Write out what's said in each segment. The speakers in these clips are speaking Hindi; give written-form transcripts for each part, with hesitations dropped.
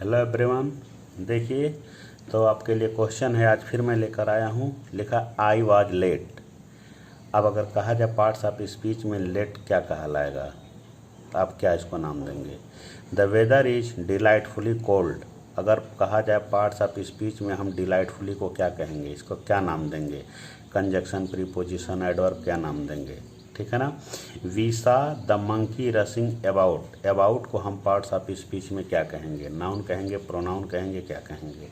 Hello everyone. देखिए, तो आपके लिए क्वेश्चन है, आज फिर मैं लेकर आया हूँ। लिखा आई वाज लेट। अब अगर कहा जाए पार्ट्स ऑफ स्पीच में लेट क्या कहलाएगा, तो आप क्या इसको नाम देंगे? The weather is delightfully cold. अगर कहा जाए पार्ट्स ऑफ स्पीच में हम डिलाइटफुली को क्या कहेंगे, इसको क्या नाम देंगे? कंजक्शन, प्रीपोजिशन, एडवर्ब क्या नाम देंगे? ठीक है ना। We saw the monkey rushing about. About को हम पार्ट्स ऑफ स्पीच में क्या कहेंगे? नाउन कहेंगे, प्रोनाउन कहेंगे, क्या कहेंगे?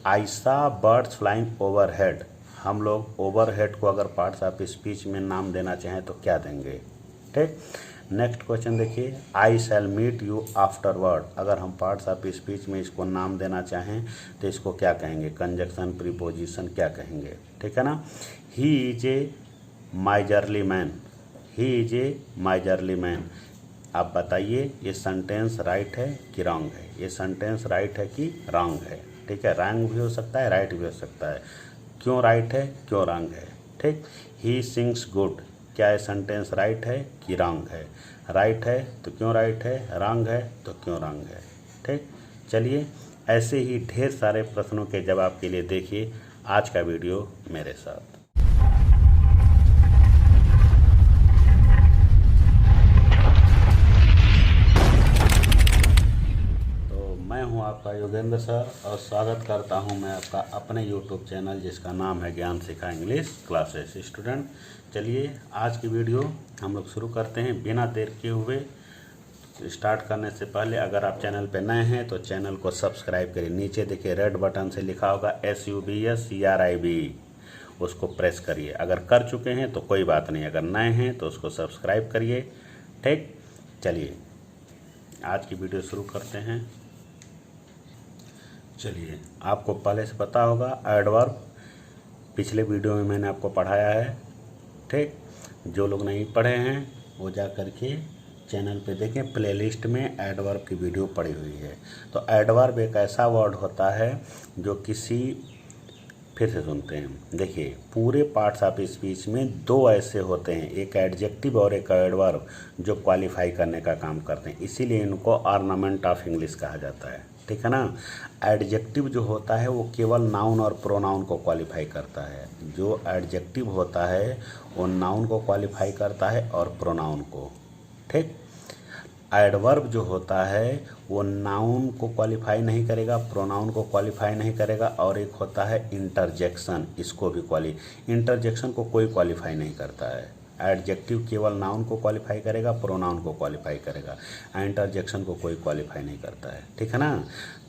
आई सा बर्ड्स फ्लाइंग ओवरहेड। हम लोग ओवरहेड को अगर पार्ट्स ऑफ स्पीच में नाम देना चाहें तो क्या देंगे? ठीक। नेक्स्ट क्वेश्चन देखिए, आई शैल मीट यू आफ्टरवर्ड। अगर हम पार्ट्स ऑफ स्पीच में इसको नाम देना चाहें तो इसको क्या कहेंगे? कंजक्शन, प्रीपोजिशन क्या कहेंगे? ठीक है ना। He is a miserly man. He is a miserly man. आप बताइए ये सेंटेंस राइट है कि रॉन्ग है? ये सेंटेंस राइट है कि रॉन्ग है? ठीक है, रॉन्ग भी हो सकता है, राइट भी हो सकता है। क्यों राइट है, क्यों रॉन्ग है? ठीक। He sings good. क्या ये सेंटेंस राइट है कि रॉन्ग है? राइट है तो क्यों राइट है, रॉन्ग है तो क्यों रॉन्ग है? ठीक। चलिए, ऐसे ही ढेर सारे प्रश्नों के जवाब के लिए देखिए आज का वीडियो मेरे साथ। मैं हूं आपका योगेंद्र सर और स्वागत करता हूं मैं आपका अपने YouTube चैनल जिसका नाम है ज्ञान सिखा इंग्लिश क्लासेस। स्टूडेंट, चलिए आज की वीडियो हम लोग शुरू करते हैं बिना देर किए हुए। स्टार्ट करने से पहले अगर आप चैनल पे नए हैं तो चैनल को सब्सक्राइब करिए। नीचे देखिए रेड बटन से लिखा होगा SUBSCRIB, उसको प्रेस करिए। अगर कर चुके हैं तो कोई बात नहीं, अगर नए हैं तो उसको सब्सक्राइब करिए। ठीक, चलिए आज की वीडियो शुरू करते हैं। चलिए, आपको पहले से पता होगा एडवर्ब, पिछले वीडियो में मैंने आपको पढ़ाया है। ठीक, जो लोग नहीं पढ़े हैं वो जा करके चैनल पे देखें, प्लेलिस्ट में एडवर्ब की वीडियो पड़ी हुई है। तो एडवर्ब एक ऐसा वर्ड होता है जो किसी, फिर से सुनते हैं, देखिए पूरे पार्ट्स ऑफ स्पीच में दो ऐसे होते हैं, एक एडजेक्टिव और एक एडवर्ब, जो क्वालिफाई करने का काम करते हैं। इसीलिए इनको ऑर्नामेंट ऑफ इंग्लिश कहा जाता है। ठीक है ना। एडजेक्टिव जो होता है वो केवल नाउन और प्रोनाउन को क्वालिफाई करता है। जो एडजेक्टिव होता है वो नाउन को क्वालिफाई करता है और प्रोनाउन को। ठीक। एडवर्ब जो होता है वो नाउन को क्वालिफाई नहीं करेगा, प्रोनाउन को क्वालिफाई नहीं करेगा, और एक होता है इंटरजेक्शन, इसको भी इंटरजेक्शन को कोई क्वालिफाई नहीं करता है। एडजेक्टिव केवल नाउन को क्वालिफाई करेगा, प्रोनाउन को क्वालिफाई करेगा, इंटरजेक्शन को कोई क्वालिफाई नहीं करता है। ठीक है ना।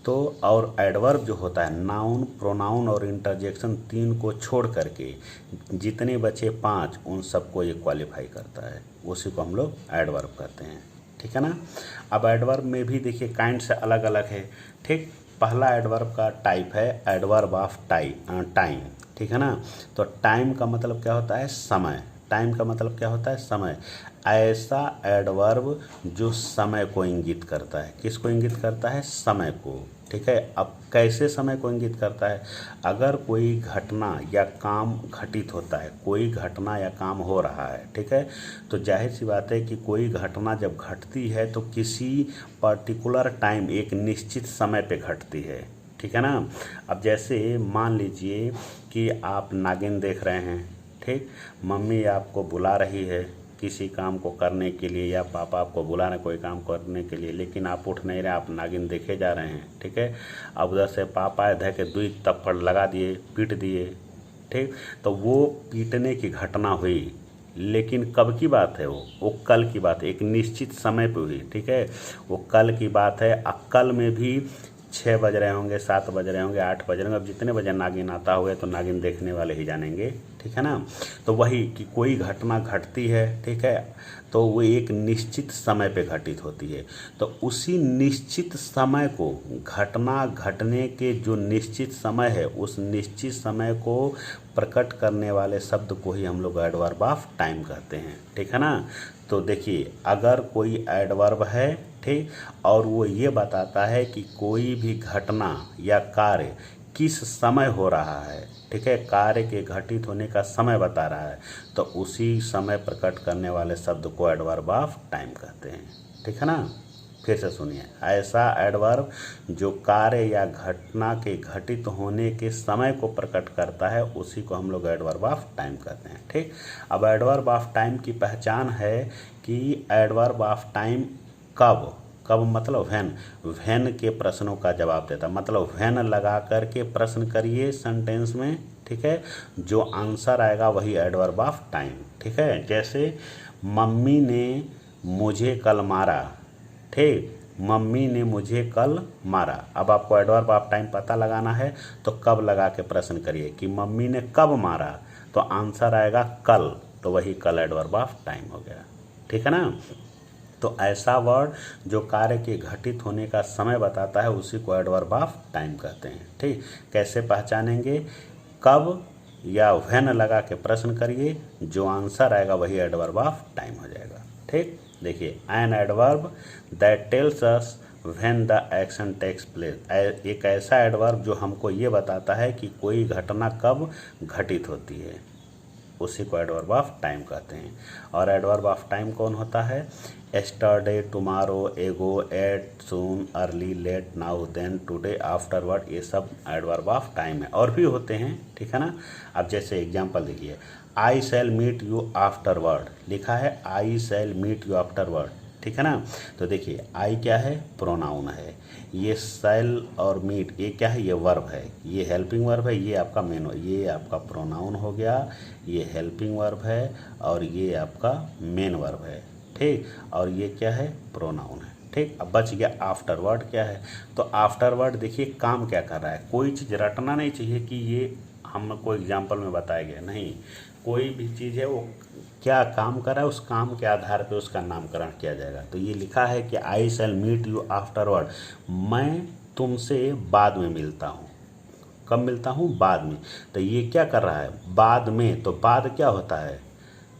तो और एडवर्ब जो होता है नाउन, प्रोनाउन और इंटरजेक्शन तीन को छोड़ करके जितने बचे 5, उन सबको ये क्वालिफाई करता है, उसी को हम लोग एडवर्ब कहते हैं। ठीक है ना। अब एडवर्ब में भी देखिए काइंड से अलग अलग है। ठीक। पहला एडवर्ब का टाइप है एडवर्ब ऑफ टाइम। ठीक है ना। तो टाइम का मतलब क्या होता है? समय। टाइम का मतलब क्या होता है? समय। ऐसा एडवर्ब जो समय को इंगित करता है। किसको इंगित करता है? समय को। ठीक है। अब कैसे समय को इंगित करता है? अगर कोई घटना या काम घटित होता है, कोई घटना या काम हो रहा है, ठीक है, तो जाहिर सी बात है कि कोई घटना जब घटती है तो किसी पर्टिकुलर टाइम, एक निश्चित समय पे घटती है। ठीक है ना। अब जैसे मान लीजिए कि आप नागिन देख रहे हैं। ठीक। मम्मी आपको बुला रही है किसी काम को करने के लिए, या पापा आपको बुला रहे हैं कोई काम करने के लिए, लेकिन आप उठ नहीं रहे, आप नागिन देखे जा रहे हैं। ठीक है। अब उधर से पापा इधर के 2 थप्पड़ लगा दिए, पीट दिए। ठीक। तो वो पीटने की घटना हुई, लेकिन कब की बात है? वो कल की बात है, एक निश्चित समय पे हुई। ठीक है। वो कल की बात है। कल में भी 6 बज रहे होंगे, 7 बज रहे होंगे, 8 बज रहे होंगे, अब जितने बजे नागिन आता हुआ तो नागिन देखने वाले ही जानेंगे। ठीक है ना। तो वही कि कोई घटना घटती है, ठीक है, तो वो एक निश्चित समय पे घटित होती है। तो उसी निश्चित समय को, घटना घटने के जो निश्चित समय है, उस निश्चित समय को प्रकट करने वाले शब्द को ही हम लोग एडवर्ब ऑफ टाइम कहते हैं। ठीक है ना। तो देखिए, अगर कोई एडवर्ब है, ठीक, और वो ये बताता है कि कोई भी घटना या कार्य किस समय हो रहा है, ठीक है, कार्य के घटित होने का समय बता रहा है, तो उसी समय प्रकट करने वाले शब्द को एडवर्ब ऑफ टाइम कहते हैं। ठीक है ना। फिर से सुनिए, ऐसा एडवर्ब जो कार्य या घटना के घटित होने के समय को प्रकट करता है उसी को हम लोग एडवर्ब ऑफ टाइम कहते हैं। ठीक, अब एडवर्ब ऑफ टाइम की पहचान है कि एडवर्ब ऑफ टाइम कब, कब मतलब व्हेन के प्रश्नों का जवाब देता, मतलब व्हेन लगा करके प्रश्न करिए सेंटेंस में। ठीक है, जो आंसर आएगा वही एडवर्ब ऑफ टाइम। ठीक है, जैसे मम्मी ने मुझे कल मारा। ठीक, मम्मी ने मुझे कल मारा। अब आपको एडवर्ब ऑफ टाइम पता लगाना है तो कब लगा के प्रश्न करिए कि मम्मी ने कब मारा, तो आंसर आएगा कल, तो वही कल एडवर्ब ऑफ टाइम हो गया। ठीक है ना। तो ऐसा वर्ड जो कार्य के घटित होने का समय बताता है उसी को एडवर्ब ऑफ टाइम कहते हैं। ठीक, कैसे पहचानेंगे, कब या व्हेन लगा के प्रश्न करिए, जो आंसर आएगा वही एडवर्ब ऑफ टाइम हो जाएगा। ठीक, देखिए, an adverb that tells us when the action takes place, एक ऐसा एडवर्ब जो हमको ये बताता है कि कोई घटना कब घटित होती है, उसी को एडवर्ब ऑफ टाइम कहते हैं। और एडवर्ब ऑफ टाइम कौन होता है, yesterday, tomorrow, ago, yet, soon, early, late, now, then, today, afterward, ये सब एडवर्ब ऑफ टाइम है। और भी होते हैं, ठीक है ना। अब जैसे एग्जांपल देखिए, आई शैल मीट यू आफ्टरवर्ड, लिखा है आई शैल मीट यू आफ्टरवर्ड। ठीक है ना। तो देखिए, आई क्या है, प्रोनाउन है, ये शैल और मीट ये क्या है, ये वर्ब है, ये हेल्पिंग वर्ब है, ये आपका मेन, ये आपका प्रोनाउन हो गया, ये हेल्पिंग वर्ब है और ये आपका मेन वर्ब है। ठीक, और ये क्या है, प्रोनाउन है। ठीक, अब बच गया आफ्टरवर्ड क्या है, तो आफ्टरवर्ड देखिए काम क्या कर रहा है, कोई चीज़ रटना नहीं चाहिए कि ये हमको एग्जाम्पल में बताया गया, नहीं, कोई भी चीज़ है वो क्या काम कर रहा है उस काम के आधार पे उसका नामकरण किया जाएगा। तो ये लिखा है कि आई शैल मीट यू आफ्टरवर्ड, मैं तुमसे बाद में मिलता हूँ। कब मिलता हूँ, बाद में। तो ये क्या कर रहा है, बाद में, तो बाद क्या होता है,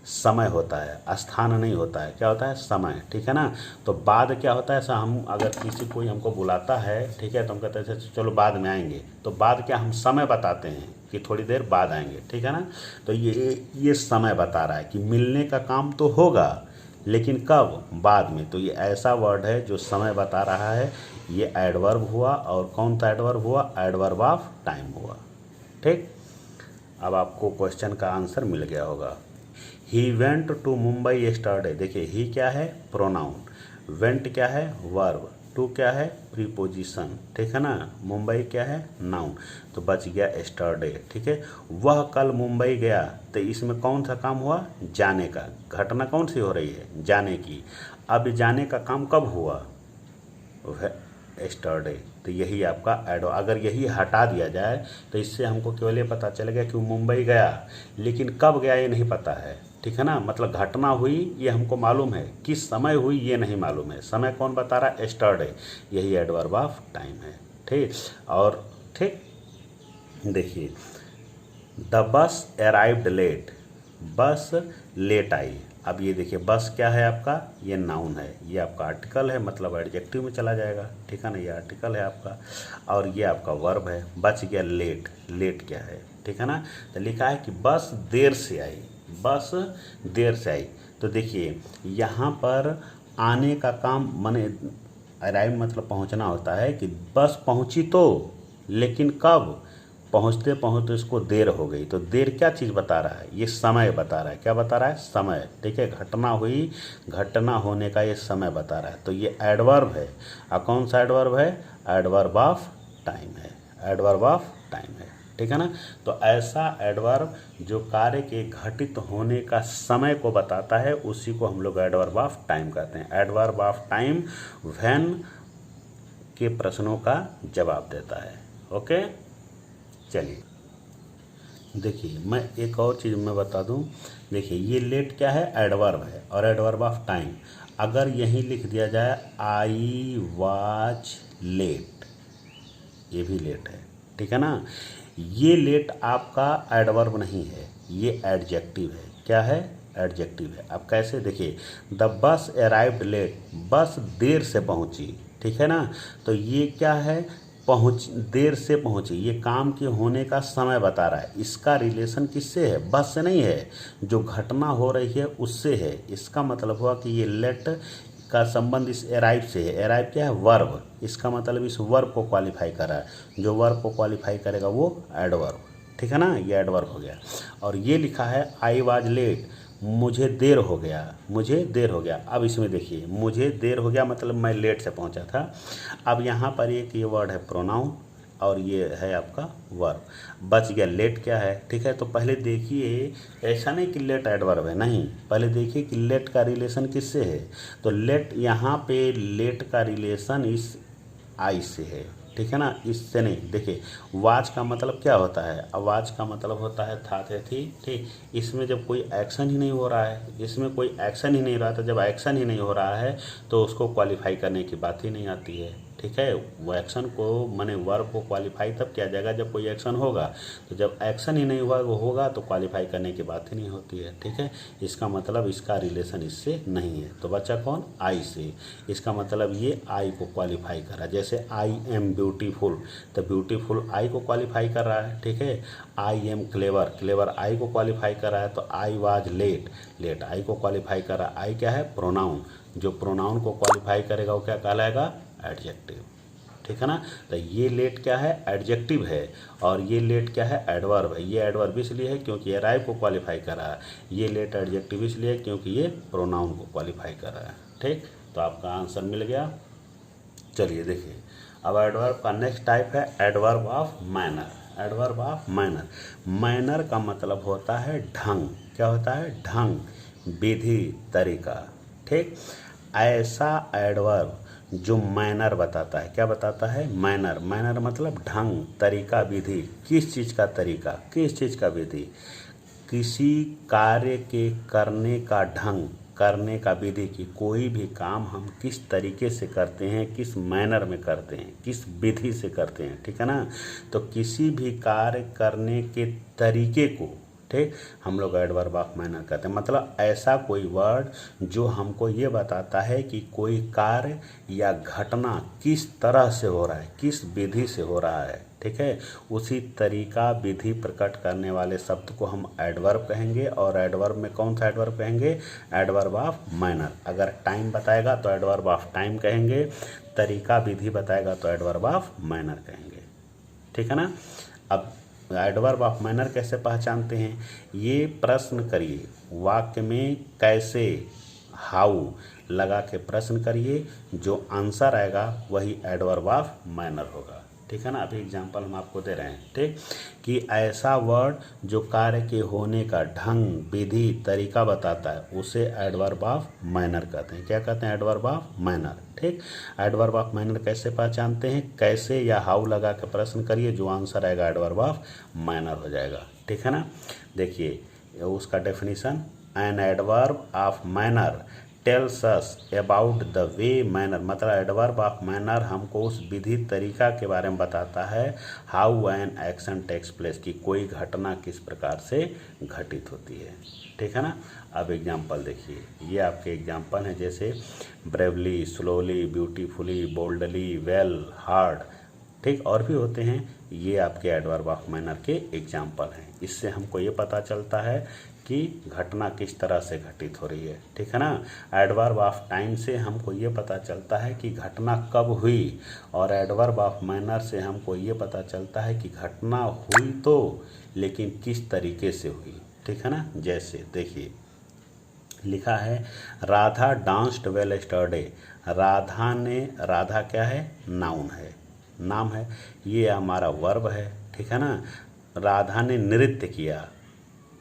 समय होता है, स्थान नहीं होता है, क्या होता है, समय। ठीक है ना। तो बाद क्या होता है, ऐसा हम अगर किसी कोई हमको बुलाता है, ठीक है, तो हम कहते हैं चलो बाद में आएंगे, तो बाद क्या, हम समय बताते हैं कि थोड़ी देर बाद आएंगे। ठीक है ना। तो ये समय बता रहा है कि मिलने का काम तो होगा लेकिन कब, बाद में। तो ये ऐसा वर्ड है जो समय बता रहा है, ये एडवर्ब हुआ। और कौन सा एडवर्ब हुआ, एडवर्ब ऑफ टाइम हुआ। ठीक, अब आपको क्वेश्चन का आंसर मिल गया होगा। He went to Mumbai yesterday, देखिए ही क्या है, प्रोनाउन, वेंट क्या है, वर्ब, टू क्या है, प्रीपोजिशन। ठीक है ना। मुंबई क्या है, नाउन, तो बच गया येस्टरडे। ठीक है, वह कल मुंबई गया, तो इसमें कौन सा काम हुआ, जाने का, घटना कौन सी हो रही है, जाने की। अब जाने का काम कब हुआ, येस्टरडे। तो यही आपका अगर यही हटा दिया जाए तो इससे हमको केवल ये पता चलेगा कि वो मुंबई गया, लेकिन कब गया ये नहीं पता है। ठीक है ना, मतलब घटना हुई ये हमको मालूम है, किस समय हुई ये नहीं मालूम है, समय कौन बता रहा है, येस्टरडे, यही एडवर्ब ऑफ टाइम है। ठीक, और ठीक देखिए, द बस अराइव्ड लेट, बस लेट आई। अब ये देखिए, बस क्या है आपका, ये नाउन है, ये आपका आर्टिकल है, मतलब एडजेक्टिव में चला जाएगा। ठीक है ना, ये आर्टिकल है आपका, और ये आपका वर्ब है। बच गया लेट, लेट क्या है, ठीक है ना। तो लिखा है कि बस देर से आई, बस देर से आई। तो देखिए यहाँ पर आने का काम माने अराइव मतलब पहुँचना होता है, कि बस पहुँची तो, लेकिन कब, पहुँचते पहुँचते इसको देर हो गई। तो देर क्या चीज़ बता रहा है, ये समय बता रहा है, क्या बता रहा है, समय। ठीक है, घटना हुई, घटना होने का ये समय बता रहा है, तो ये एडवर्ब है। और कौन सा एडवर्ब है, एडवर्ब ऑफ टाइम है, एडवर्ब ऑफ टाइम है। ठीक है ना। तो ऐसा एडवर्ब जो कार्य के घटित होने का समय को बताता है उसी को हम लोग एडवर्ब ऑफ टाइम कहते हैं। एडवर्ब ऑफ टाइम व्हेन के प्रश्नों का जवाब देता है। ओके, चलिए देखिए, मैं एक और चीज़ मैं बता दूं। देखिए ये लेट क्या है, एडवर्ब है, और एडवर्ब ऑफ टाइम। अगर यहीं लिख दिया जाए आई वाज लेट, ये भी लेट है। ठीक है ना। ये लेट आपका एडवर्ब नहीं है, ये एडजेक्टिव है। क्या है, एडजेक्टिव है। अब कैसे, देखिए, द बस अराइव्ड लेट, बस देर से पहुंची। ठीक है ना। तो ये क्या है, देर से पहुंची, ये काम के होने का समय बता रहा है। इसका रिलेशन किससे है, बस से नहीं है, जो घटना हो रही है उससे है। इसका मतलब हुआ कि ये लेट इसका संबंध इस अराइव से है। अराइव क्या है? वर्ब। इसका मतलब इस वर्ब को क्वालिफाई कर रहा है। जो वर्ब को क्वालिफाई करेगा वो एडवर्ब, ठीक है ना, ये एडवर्ब हो गया। और ये लिखा है आई वाज लेट, मुझे देर हो गया, मुझे देर हो गया। अब इसमें देखिए मुझे देर हो गया मतलब मैं लेट से पहुंचा था। अब यहाँ पर एक ये वर्ड है प्रोनाउन और ये है आपका वर्ब, बच गया लेट क्या है, ठीक है। तो पहले देखिए ऐसा नहीं कि लेट एडवर्ब है, नहीं, पहले देखिए कि लेट का रिलेशन किससे है। तो लेट यहाँ पे लेट का रिलेशन इस आई से है, ठीक है ना, इससे नहीं। देखिए वाच का मतलब क्या होता है? वाच का मतलब होता है था, थे, थी, ठीक। इसमें जब कोई एक्शन ही नहीं हो रहा है, इसमें कोई एक्शन ही नहीं रहा, तो जब एक्शन ही नहीं हो रहा है तो उसको क्वालिफाई करने की बात ही नहीं आती है, ठीक है। वो एक्शन को माने वर्ब को क्वालिफाई तब किया जाएगा जब कोई एक्शन होगा। तो जब एक्शन ही नहीं हुआ वो होगा तो क्वालिफाई करने की बात ही नहीं होती है, ठीक है। इसका मतलब इसका रिलेशन इससे नहीं है। तो बच्चा कौन? आई से। इसका मतलब ये आई को क्वालिफाई कर रहा है। जैसे आई एम ब्यूटीफुल, तो ब्यूटीफुल आई को क्वालिफाई कर रहा है, ठीक है। आई एम क्लेवर, क्लेवर आई को क्वालिफाई कर रहा है। तो आई वाज लेट, लेट आई को क्वालिफाई कर रहा है। आई क्या है? प्रोनाउन। जो प्रोनाउन को क्वालिफाई करेगा वो क्या कहलाएगा? एडजेक्टिव, ठीक है ना। तो ये लेट क्या है? एडजेक्टिव है। और ये लेट क्या है? एडवर्ब है। ये एडवर्ब इसलिए है क्योंकि ये अराइव को क्वालिफाई कर रहा है। ये लेट एडजेक्टिव इसलिए है क्योंकि ये प्रोनाउन को क्वालिफाई कर रहा है, ठीक। तो आपका आंसर मिल गया। चलिए देखिए अब एडवर्ब का नेक्स्ट टाइप है adverb of manner. Adverb of manner, manner का मतलब होता है ढंग। क्या होता है? ढंग, विधि, तरीका, ठीक। ऐसा एडवर्ब जो मैनर बताता है, क्या बताता है? मैनर। मैनर मतलब ढंग, तरीका, विधि। किस चीज़ का तरीका, किस चीज़ का विधि? किसी कार्य के करने का ढंग, करने का विधि की कोई भी काम हम किस तरीके से करते हैं, किस मैनर में करते हैं, किस विधि से करते हैं, ठीक है ना। तो किसी भी कार्य करने के तरीके को, ठीक, हम लोग एडवर्ब ऑफ मैनर कहते हैं। मतलब ऐसा कोई वर्ड जो हमको ये बताता है कि कोई कार्य या घटना किस तरह से हो रहा है, किस विधि से हो रहा है, ठीक है। उसी तरीका, विधि प्रकट करने वाले शब्द को हम एडवर्ब कहेंगे। और एडवर्ब में कौन सा एडवर्ब कहेंगे? Adverb of manner. अगर टाइम बताएगा तो एडवर्ब ऑफ टाइम कहेंगे, तरीका, विधि बताएगा तो एडवर्ब ऑफ मैनर कहेंगे, ठीक है ना। अब एडवर्ब ऑफ मैनर कैसे पहचानते हैं? ये प्रश्न करिए वाक्य में कैसे, हाउ लगा के प्रश्न करिए, जो आंसर आएगा वही एडवर्ब ऑफ मैनर होगा, ठीक है ना। अभी एग्जांपल हम आपको दे रहे हैं, ठीक, कि ऐसा वर्ड जो कार्य के होने का ढंग, विधि, तरीका बताता है उसे एडवर्ब ऑफ मैनर कहते हैं। क्या कहते हैं? एडवर्ब ऑफ मैनर, ठीक। एडवर्ब ऑफ मैनर कैसे पहचानते हैं? कैसे या हाउ लगा के प्रश्न करिए, जो आंसर आएगा एडवर्ब ऑफ मैनर हो जाएगा, ठीक है ना। देखिए उसका definition, an adverb of manner tells us about the way manner, मतलब एडवर्ब ऑफ मैनर हमको उस विधि, तरीका के बारे में बताता है। How an action takes place, कि कोई घटना किस प्रकार से घटित होती है, ठीक है ना। अब एग्जांपल देखिए, ये आपके एग्जांपल हैं, जैसे bravely, slowly, beautifully, boldly, well, hard, ठीक, और भी होते हैं। ये आपके एडवर्ब ऑफ मैनर के एग्जांपल हैं। इससे हमको ये पता चलता है कि घटना किस तरह से घटित हो रही है, ठीक है ना। एडवर्ब ऑफ टाइम से हमको ये पता चलता है कि घटना कब हुई, और एडवर्ब ऑफ मैनर से हमको ये पता चलता है कि घटना हुई तो लेकिन किस तरीके से हुई, ठीक है ना। जैसे देखिए लिखा है Radha danced well yesterday. Radha ने, राधा क्या है? नाउन है, नाम है, ये हमारा वर्ब है, ठीक है ना। राधा ने नृत्य किया,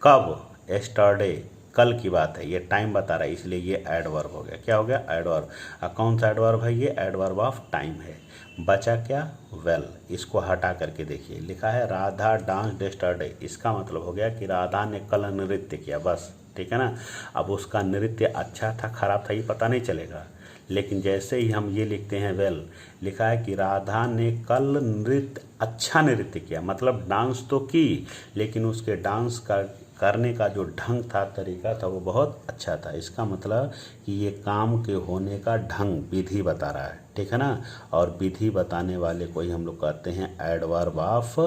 कब? यस्टरडे, कल की बात है, ये टाइम बता रहा है इसलिए ये एडवर्ब हो गया। क्या हो गया? एडवर्ब। कौन सा एडवर्ब है? ये एडवर्ब ऑफ टाइम है। बचा क्या? वेल। इसको हटा करके देखिए, लिखा है राधा डांस यस्टरडे, इसका मतलब हो गया कि राधा ने कल नृत्य किया, बस, ठीक है ना। अब उसका नृत्य अच्छा था, खराब था, ये पता नहीं चलेगा। लेकिन जैसे ही हम ये लिखते हैं वेल, लिखा है कि राधा ने कल नृत्य, अच्छा नृत्य किया, मतलब डांस तो की लेकिन उसके डांस का करने का जो ढंग था, तरीका था, वो बहुत अच्छा था। इसका मतलब कि ये काम के होने का ढंग, विधि बता रहा है, ठीक है ना। और विधि बताने वाले को ही हम लोग कहते हैं एडवर्ब ऑफ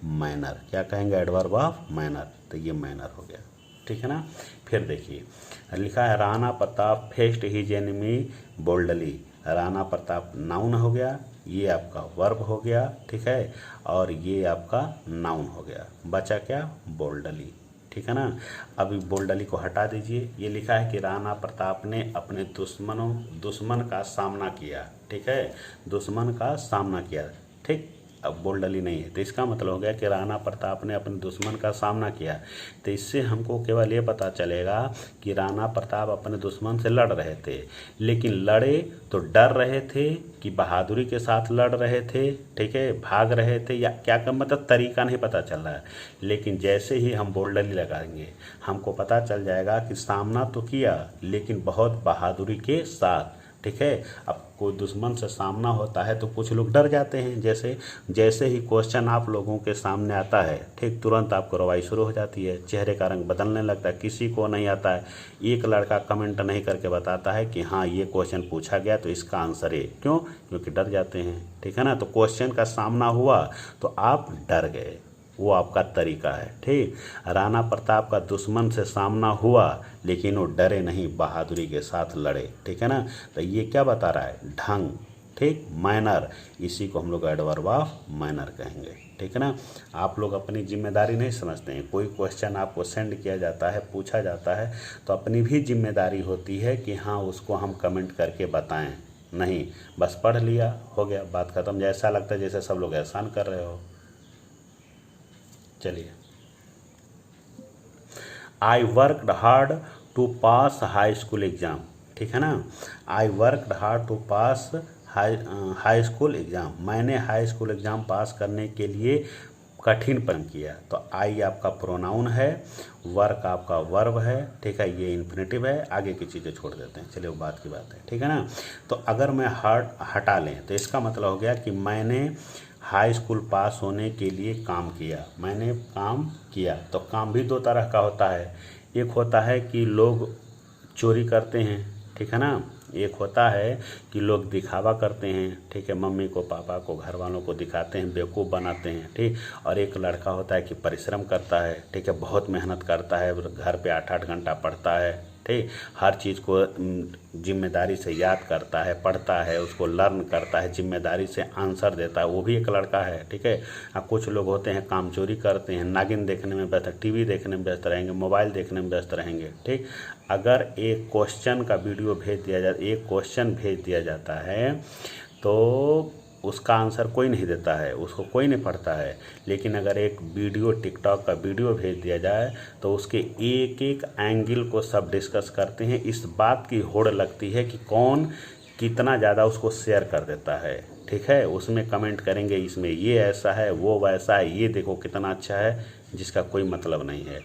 मैनर। क्या कहेंगे? Adverb of manner. तो ये मैनर हो गया। ठीक है ना। फिर देखिए लिखा है Rana Pratap fest his enemy boldly. Rana Pratap noun हो गया, ये आपका वर्ब हो गया, ठीक है, और ये आपका नाउन हो गया। बचा क्या? बोल्डली, ठीक है ना। अभी बोल्डली को हटा दीजिए। ये लिखा है कि राणा प्रताप ने अपने दुश्मन का सामना किया, ठीक है, दुश्मन का सामना किया, ठीक। अब बोल्डली नहीं है तो इसका मतलब हो गया कि राणा प्रताप ने अपने दुश्मन का सामना किया। तो इससे हमको केवल ये पता चलेगा कि राणा प्रताप अपने दुश्मन से लड़ रहे थे, लेकिन लड़े तो डर रहे थे कि बहादुरी के साथ लड़ रहे थे, ठीक है, भाग रहे थे, या क्या का मतलब तरीका नहीं पता चल रहा है। लेकिन जैसे ही हम बोल्डली लगाएंगे हमको पता चल जाएगा कि सामना तो किया लेकिन बहुत बहादुरी के साथ, ठीक है। अब कोई दुश्मन से सामना होता है तो कुछ लोग डर जाते हैं। जैसे ही क्वेश्चन आप लोगों के सामने आता है, ठीक, तुरंत आपको रवाई शुरू हो जाती है, चेहरे का रंग बदलने लगता है। किसी को नहीं आता है, एक लड़का कमेंट नहीं करके बताता है कि हाँ ये क्वेश्चन पूछा गया तो इसका आंसर है। क्यों? क्योंकि डर जाते हैं, ठीक है ना। तो क्वेश्चन का सामना हुआ तो आप डर गए, वो आपका तरीका है, ठीक। राणा प्रताप का दुश्मन से सामना हुआ लेकिन वो डरे नहीं, बहादुरी के साथ लड़े, ठीक है ना। तो ये क्या बता रहा है? ढंग, ठीक, मैनर। इसी को हम लोग एडवर्ब ऑफ मैनर कहेंगे, ठीक है ना। आप लोग अपनी जिम्मेदारी नहीं समझते हैं। कोई क्वेश्चन आपको सेंड किया जाता है, पूछा जाता है, तो अपनी भी जिम्मेदारी होती है कि हाँ उसको हम कमेंट करके बताएं। नहीं बस पढ़ लिया हो गया, बात खत्म। जैसा लगता है जैसे सब लोग एहसान कर रहे हो। चलिए, I worked hard to pass high school exam, ठीक है ना। I worked hard to pass high school exam. मैंने हाई स्कूल एग्ज़ाम पास करने के लिए कठिन परिश्रम किया। तो आई आपका प्रोनाउन है, वर्क आपका वर्ब है, ठीक है, ये इन्फिनेटिव है। आगे की चीज़ें छोड़ देते हैं, चलिए वो बात की बात है, ठीक है ना। तो अगर मैं हार्ड हटा लें तो इसका मतलब हो गया कि मैंने हाई स्कूल पास होने के लिए काम किया। मैंने काम किया। तो काम भी दो तरह का होता है। एक होता है कि लोग चोरी करते हैं, ठीक है ना। एक होता है कि लोग दिखावा करते हैं, ठीक है, मम्मी को पापा को घर वालों को दिखाते हैं, बेवकूफ़ बनाते हैं, ठीक। और एक लड़का होता है कि परिश्रम करता है, ठीक है, बहुत मेहनत करता है, घर पे 8-8 घंटा पढ़ता है, ठीक, हर चीज़ को जिम्मेदारी से याद करता है, पढ़ता है, उसको लर्न करता है, जिम्मेदारी से आंसर देता है, वो भी एक लड़का है, ठीक है। कुछ लोग होते हैं काम चोरी करते हैं, नागिन देखने में व्यस्त, टीवी देखने में व्यस्त रहेंगे, मोबाइल देखने में व्यस्त रहेंगे, ठीक। अगर एक क्वेश्चन का वीडियो भेज दिया जाता, एक क्वेश्चन भेज दिया जाता है तो उसका आंसर कोई नहीं देता है, उसको कोई नहीं पढ़ता है। लेकिन अगर एक वीडियो, टिकटॉक का वीडियो भेज दिया जाए तो उसके एक एक एंगल को सब डिस्कस करते हैं। इस बात की होड़ लगती है कि कौन कितना ज़्यादा उसको शेयर कर देता है, ठीक है। उसमें कमेंट करेंगे इसमें ये ऐसा है, वो वैसा है, ये देखो कितना अच्छा है, जिसका कोई मतलब नहीं है।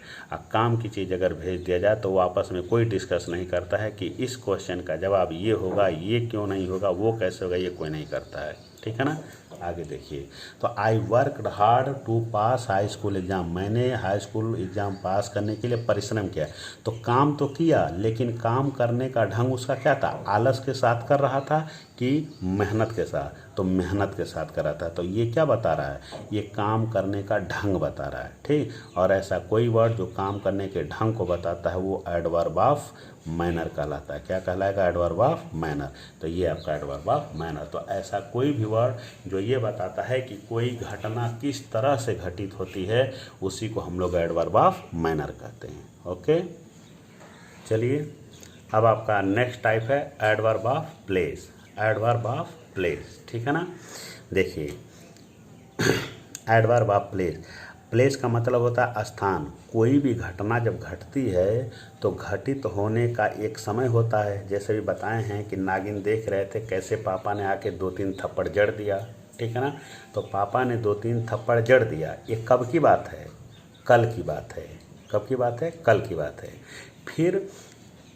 काम की चीज़ अगर भेज दिया जाए तो वो आपस में कोई डिस्कस नहीं करता है कि इस क्वेश्चन का जवाब ये होगा, ये क्यों नहीं होगा, वो कैसे होगा, ये कोई नहीं करता है, ठीक है ना। आगे देखिए, तो I worked hard to pass high school exam. मैंने हाई स्कूल एग्ज़ाम पास करने के लिए परिश्रम किया। तो काम तो किया लेकिन काम करने का ढंग उसका क्या था? आलस के साथ कर रहा था कि मेहनत के साथ? तो मेहनत के साथ कर रहा था। तो ये क्या बता रहा है? ये काम करने का ढंग बता रहा है, ठीक। और ऐसा कोई वर्ड जो काम करने के ढंग को बताता है वो एडवर्ब ऑफ मैनर कहलाता है। क्या कहलाएगा? Adverb of manner. तो ये आपका एडवर्ब ऑफ मैनर। तो ऐसा कोई भी वर्ड जो ये बताता है कि कोई घटना किस तरह से घटित होती है, उसी को हम लोग एडवर्ब ऑफ मैनर कहते हैं। ओके, चलिए अब आपका नेक्स्ट टाइप है adverb of place. Adverb of place, ठीक है ना। देखिए एडवर्ब ऑफ प्लेस, प्लेस का मतलब होता है स्थान। कोई भी घटना जब घटती है तो घटित होने का एक समय होता है। जैसे भी बताए हैं कि नागिन देख रहे थे कैसे पापा ने आके 2-3 थप्पड़ जड़ दिया, ठीक है ना। तो पापा ने 2-3 थप्पड़ जड़ दिया। ये कब की बात है? कल की बात है। कब की बात है? कल की बात है। फिर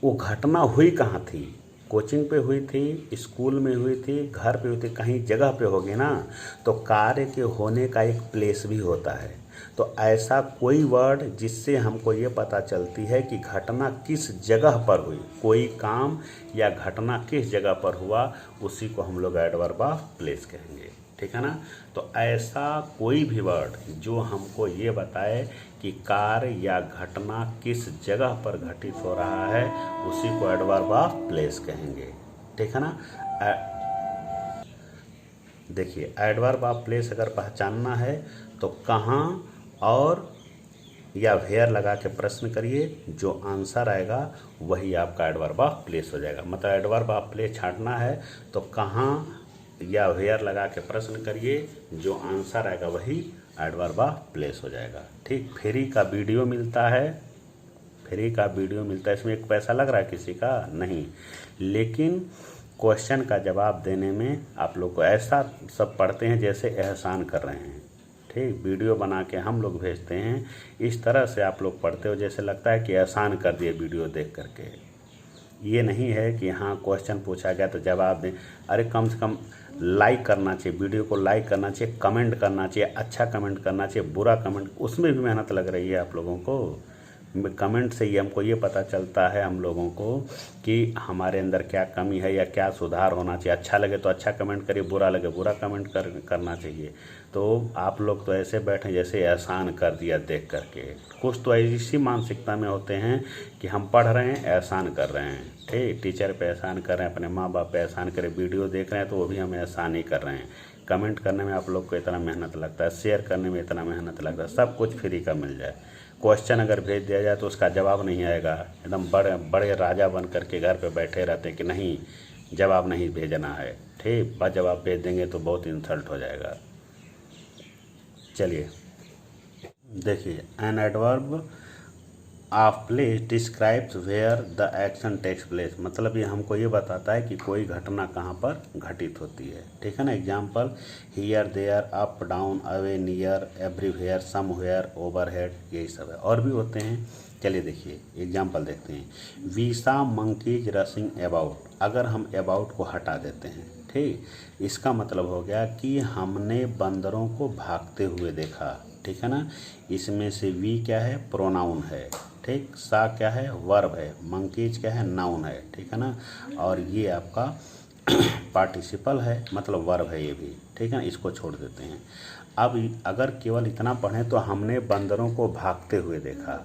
वो घटना हुई कहाँ थी? कोचिंग पे हुई थी, स्कूल में हुई थी, घर पे हुई थी, कहीं जगह पे होगी ना। तो कार्य के होने का एक प्लेस भी होता है। तो ऐसा कोई वर्ड जिससे हमको ये पता चलती है कि घटना किस जगह पर हुई, कोई काम या घटना किस जगह पर हुआ, उसी को हम लोग एडवर्ब ऑफ प्लेस कहेंगे। ठीक है ना। तो ऐसा कोई भी वर्ड जो हमको ये बताए कि कार्य या घटना किस जगह पर घटित हो रहा है, उसी को एडवर्ब ऑफ प्लेस कहेंगे, ठीक है ना। देखिए, एडवर्ब ऑफ प्लेस अगर पहचानना है तो कहाँ और या वेयर लगा के प्रश्न करिए, जो आंसर आएगा वही आपका एडवर्ब ऑफ प्लेस हो जाएगा। मतलब एडवर्ब ऑफ प्लेस छांटना है तो कहाँ या वेयर लगा के प्रश्न करिए, जो आंसर आएगा वही एडवर्ब ऑफ प्लेस हो जाएगा। ठीक, फ्री का वीडियो मिलता है, फ्री का वीडियो मिलता है, इसमें एक पैसा लग रहा है किसी का नहीं, लेकिन क्वेश्चन का जवाब देने में आप लोग को ऐसा सब पढ़ते हैं जैसे एहसान कर रहे हैं। ठीक, वीडियो बना के हम लोग भेजते हैं, इस तरह से आप लोग पढ़ते हो जैसे लगता है कि एहसान कर दिए वीडियो देख करके। ये नहीं है कि हाँ क्वेश्चन पूछा गया तो जवाब दें। अरे कम से कम लाइक करना चाहिए, वीडियो को लाइक करना चाहिए, कमेंट करना चाहिए, अच्छा कमेंट करना चाहिए, बुरा कमेंट, उसमें भी मेहनत लग रही है आप लोगों को। कमेंट से ही हमको ये पता चलता है हम लोगों को कि हमारे अंदर क्या कमी है या क्या सुधार होना चाहिए। अच्छा लगे तो अच्छा कमेंट करिए, बुरा लगे बुरा कमेंट करना चाहिए। तो आप लोग तो ऐसे बैठे जैसे एहसान कर दिया देख करके। कुछ तो ऐसी मानसिकता में होते हैं कि हम पढ़ रहे हैं एहसान कर रहे हैं। ठीक, टीचर पे एहसान कर रहे हैं, अपने माँ बाप पे एहसान करें, वीडियो देख रहे हैं तो वो भी हम एहसान ही कर रहे हैं। कमेंट करने में आप लोग को इतना मेहनत लगता है, शेयर करने में इतना मेहनत लगता है, सब कुछ फ्री का मिल जाए। क्वेश्चन अगर भेज दिया जाए तो उसका जवाब नहीं आएगा, एकदम बड़े बड़े राजा बन करके घर पे बैठे रहते हैं कि नहीं जवाब नहीं भेजना है। ठीक, बस जवाब भेज देंगे तो बहुत इंसल्ट हो जाएगा। चलिए देखिए, an adverb of place describes where the action takes place. मतलब ये हमको ये बताता है कि कोई घटना कहाँ पर घटित होती है। ठीक है ना। Example, here there, up down, away, near, everywhere, somewhere, overhead, यही सब है। और भी होते हैं, चलिए देखिए एग्जाम्पल देखते हैं। We saw monkeys रसिंग about. अगर हम अबाउट को हटा देते हैं, ठीक, इसका मतलब हो गया कि हमने बंदरों को भागते हुए देखा। ठीक है ना। इसमें से वी क्या है, प्रोनाउन है। ठीक, सा क्या है, वर्ब है, मंकीज क्या है, नाउन है। ठीक है ना। और ये आपका पार्टिसिपल है, मतलब वर्ब है ये भी। ठीक है ना, इसको छोड़ देते हैं। अब अगर केवल इतना पढ़ें तो हमने बंदरों को भागते हुए देखा,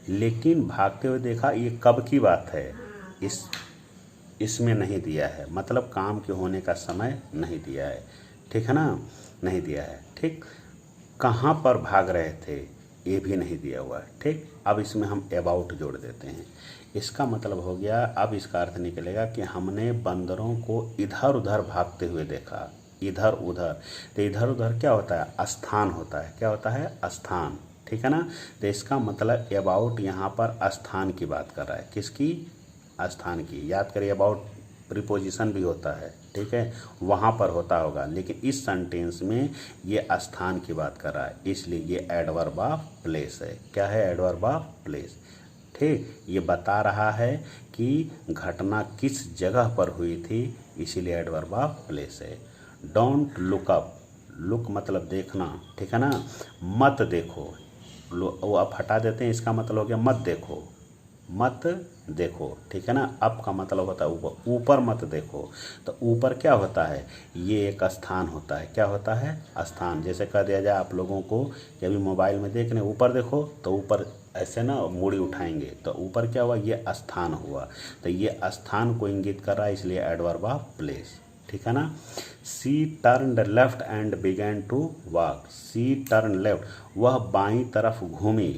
लेकिन भागते हुए देखा ये कब की बात है, इसमें नहीं दिया है, मतलब काम के होने का समय नहीं दिया है। ठीक है ना, नहीं दिया है। ठीक, कहाँ पर भाग रहे थे ये भी नहीं दिया हुआ है। ठीक, अब इसमें हम अबाउट जोड़ देते हैं। इसका मतलब हो गया, अब इसका अर्थ निकलेगा कि हमने बंदरों को इधर उधर भागते हुए देखा। इधर उधर, तो इधर उधर क्या होता है, स्थान होता है। क्या होता है, स्थान। ठीक है ना। तो इसका मतलब अबाउट यहाँ पर स्थान की बात कर रहा है। किसकी, स्थान की। याद करिए, अबाउट प्रीपोजिशन भी होता है। ठीक है, वहाँ पर होता होगा, लेकिन इस सेंटेंस में ये स्थान की बात कर रहा है, इसलिए ये एडवर्ब ऑफ प्लेस है। क्या है, एडवर्ब ऑफ प्लेस। ठीक, ये बता रहा है कि घटना किस जगह पर हुई थी, इसीलिए एडवर्ब ऑफ प्लेस है। डोंट लुक अप, लुक मतलब देखना। ठीक है ना, मत देखो, वो आप हटा देते हैं, इसका मतलब हो गया मत देखो, मत देखो। ठीक है ना। अप का मतलब होता है ऊपर, ऊपर मत देखो। तो ऊपर क्या होता है, ये एक स्थान होता है। क्या होता है, स्थान। जैसे कह दिया जाए आप लोगों को कि अभी मोबाइल में देख रहे हैं, ऊपर देखो, तो ऊपर ऐसे ना मूड़ी उठाएंगे तो ऊपर क्या हुआ, ये स्थान हुआ। तो ये स्थान को इंगित कर रहा है, इसलिए एडवर्ब ऑफ प्लेस। ठीक है ना। She turned left and began to walk. She turn left, वह बाईं तरफ घूमी,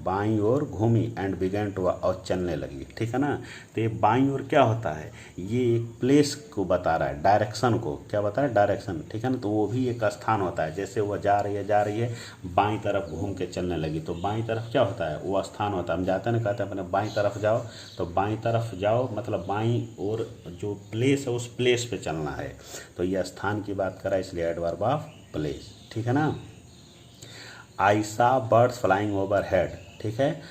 बाईं ओर घूमी, एंड बिगैन टू वॉक, और चलने लगी। ठीक है ना। तो ये बाईं ओर क्या होता है, ये एक प्लेस को बता रहा है, डायरेक्शन को। क्या बता रहा है, डायरेक्शन। ठीक है ना। तो वो भी एक स्थान होता है। जैसे वह जा रही है बाईं तरफ घूम के चलने लगी, तो बाईं तरफ क्या होता है, वो स्थान होता है। हम जाते हैं ना, कहते हैं अपने बाईं तरफ जाओ, तो बाईं तरफ जाओ मतलब बाईं ओर जो प्लेस है उस प्लेस पे चलना है। तो ये स्थान की बात कर रहा है, इसलिए एडवर्ब ऑफ प्लेस। ठीक है ना। आई सा बर्ड्स फ्लाइंग ओवर हेड। ठीक है,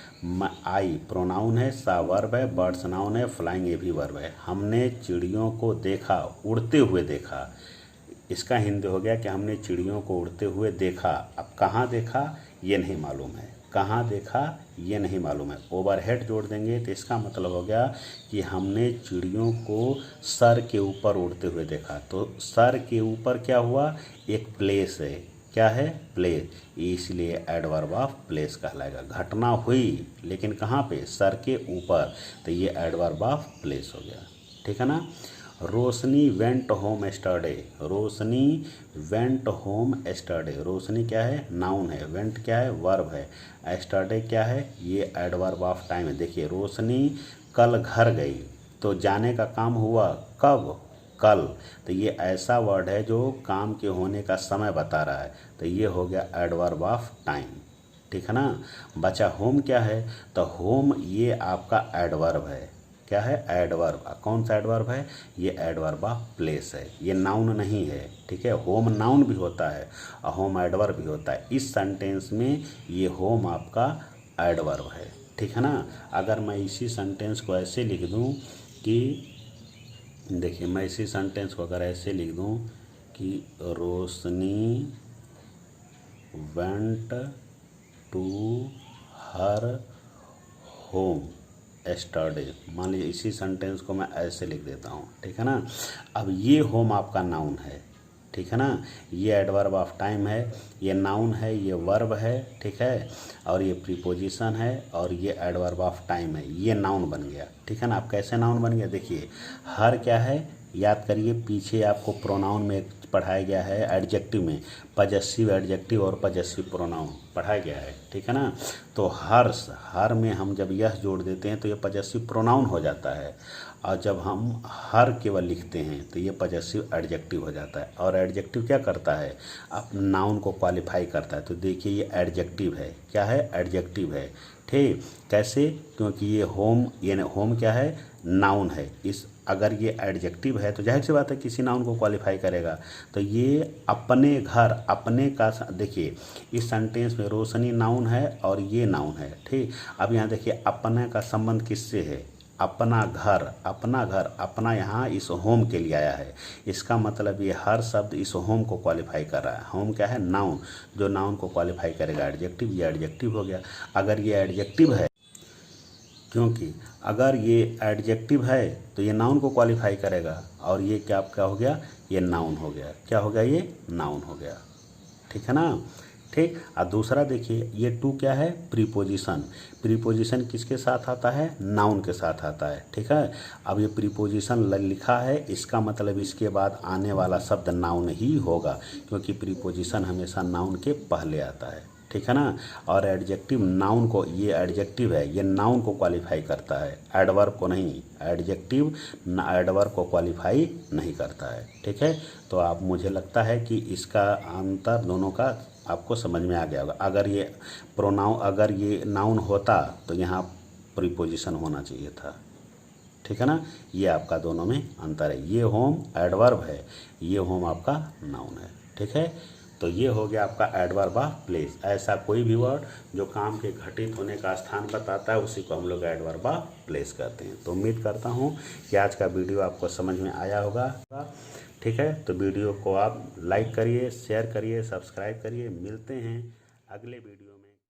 आई प्रोनाउन है, सा वर्ब है, बर्ड्स नाउन है, फ्लाइंग ये भी वर्ब है। हमने चिड़ियों को देखा, उड़ते हुए देखा। इसका हिंदी हो गया कि हमने चिड़ियों को उड़ते हुए देखा। अब कहाँ देखा ये नहीं मालूम है, कहाँ देखा ये नहीं मालूम है। ओवरहेड जोड़ देंगे तो इसका मतलब हो गया कि हमने चिड़ियों को सर के ऊपर उड़ते हुए देखा। तो सर के ऊपर क्या हुआ, एक प्लेस है, क्या है, प्लेस, इसलिए एडवर्ब ऑफ प्लेस कहलाएगा। घटना हुई लेकिन कहाँ पे, सर के ऊपर, तो ये एडवर्ब ऑफ प्लेस हो गया। ठीक है ना। रोशनी वेंट होम एस्टरडे, रोशनी वेंट होम एस्टरडे, रोशनी क्या है, नाउन है, वेंट क्या है, वर्ब है, एस्टरडे क्या है, ये एडवर्ब ऑफ टाइम है। देखिए रोशनी कल घर गई, तो जाने का काम हुआ कब, कल, तो ये ऐसा वर्ड है जो काम के होने का समय बता रहा है, तो ये हो गया एडवर्ब ऑफ टाइम। ठीक है ना। बचा होम क्या है, तो होम ये आपका एडवर्ब है, क्या है, एडवर्ब। कौन सा एडवर्ब है, ये एडवर्ब ऑफ प्लेस है, ये नाउन नहीं है। ठीक है, होम नाउन भी होता है और होम एडवर्ब भी होता है। इस सेंटेंस में ये होम आपका एडवर्ब है। ठीक है ना। अगर मैं इसी सेंटेंस को ऐसे लिख दूं कि, देखिए मैं इसी सेंटेंस को अगर ऐसे लिख दूं कि Roshni went to her home yesterday, मान लीजिए इसी सेंटेंस को मैं ऐसे लिख देता हूँ। ठीक है ना। अब ये होम आपका नाउन है, ठीक है ना, ये एडवर्ब ऑफ टाइम है, ये नाउन है, ये वर्ब है, ठीक है, और ये प्रीपोजिशन है, और ये एडवर्ब ऑफ टाइम है, ये नाउन बन गया। ठीक है ना। अब कैसे नाउन बन गया, देखिए हर क्या है, याद करिए पीछे आपको प्रोनाउन में पढ़ाया गया है, एडजेक्टिव में पजेसिव एडजेक्टिव और पजेसिव प्रोनाउन पढ़ाया गया है। ठीक है ना। तो हर में हम जब यह जोड़ देते हैं तो ये पजेसिव प्रोनाउन हो जाता है, और जब हम हर केवल लिखते हैं तो ये पजेसिव एडजेक्टिव हो जाता है। और एडजेक्टिव क्या करता है, अब नाउन को क्वालिफाई करता है। तो देखिए ये एडजेक्टिव है, क्या है, एडजेक्टिव है। ठीक, कैसे, क्योंकि ये होम क्या है, नाउन है। इस अगर ये एडजेक्टिव है तो जाहिर सी बात है किसी नाउन को क्वालिफाई करेगा। तो ये अपने घर, अपने का, देखिए इस सेंटेंस में रोशनी नाउन है और ये नाउन है। ठीक, अब यहाँ देखिए अपने का संबंध किससे है, अपना घर, अपना घर, अपना यहाँ इस होम के लिए आया है। इसका मतलब ये हर शब्द इस होम को क्वालिफाई कर रहा है। होम क्या है, नाउन, जो नाउन को क्वालिफाई करेगा एडजेक्टिव, ये एडजेक्टिव हो गया। अगर ये एडजेक्टिव है, क्योंकि अगर ये एडजेक्टिव है तो ये नाउन को क्वालिफाई करेगा, और ये क्या हो गया, ये नाउन हो गया। क्या हो गया, ये नाउन हो गया। ठीक है ना। ठीक, और दूसरा देखिए ये टू क्या है, प्रीपोजिशन। प्रीपोजिशन किसके साथ आता है, नाउन के साथ आता है। ठीक है। अब ये प्रीपोजिशन लिखा है, इसका मतलब इसके बाद आने वाला शब्द नाउन ही होगा, क्योंकि प्रीपोजिशन हमेशा नाउन के पहले आता है। ठीक है ना। और एडजेक्टिव नाउन को, ये एडजेक्टिव है, ये नाउन को क्वालिफाई करता है, एडवर्ब को नहीं। एडजेक्टिव एडवर्ब को क्वालिफाई नहीं करता है। ठीक है। तो आप, मुझे लगता है कि इसका अंतर दोनों का आपको समझ में आ गया होगा। अगर ये अगर ये नाउन होता तो यहाँ प्रीपोजिशन होना चाहिए था। ठीक है ना। ये आपका दोनों में अंतर है, ये होम एडवर्ब है, ये होम आपका नाउन है। ठीक है। तो ये हो गया आपका एडवर्ब ऑफ प्लेस। ऐसा कोई भी वर्ड जो काम के घटित होने का स्थान बताता है उसी को हम लोग एडवर्ब ऑफ प्लेस कहते हैं। तो उम्मीद करता हूँ कि आज का वीडियो आपको समझ में आया होगा। ठीक है। तो वीडियो को आप लाइक करिए, शेयर करिए, सब्सक्राइब करिए। मिलते हैं अगले वीडियो।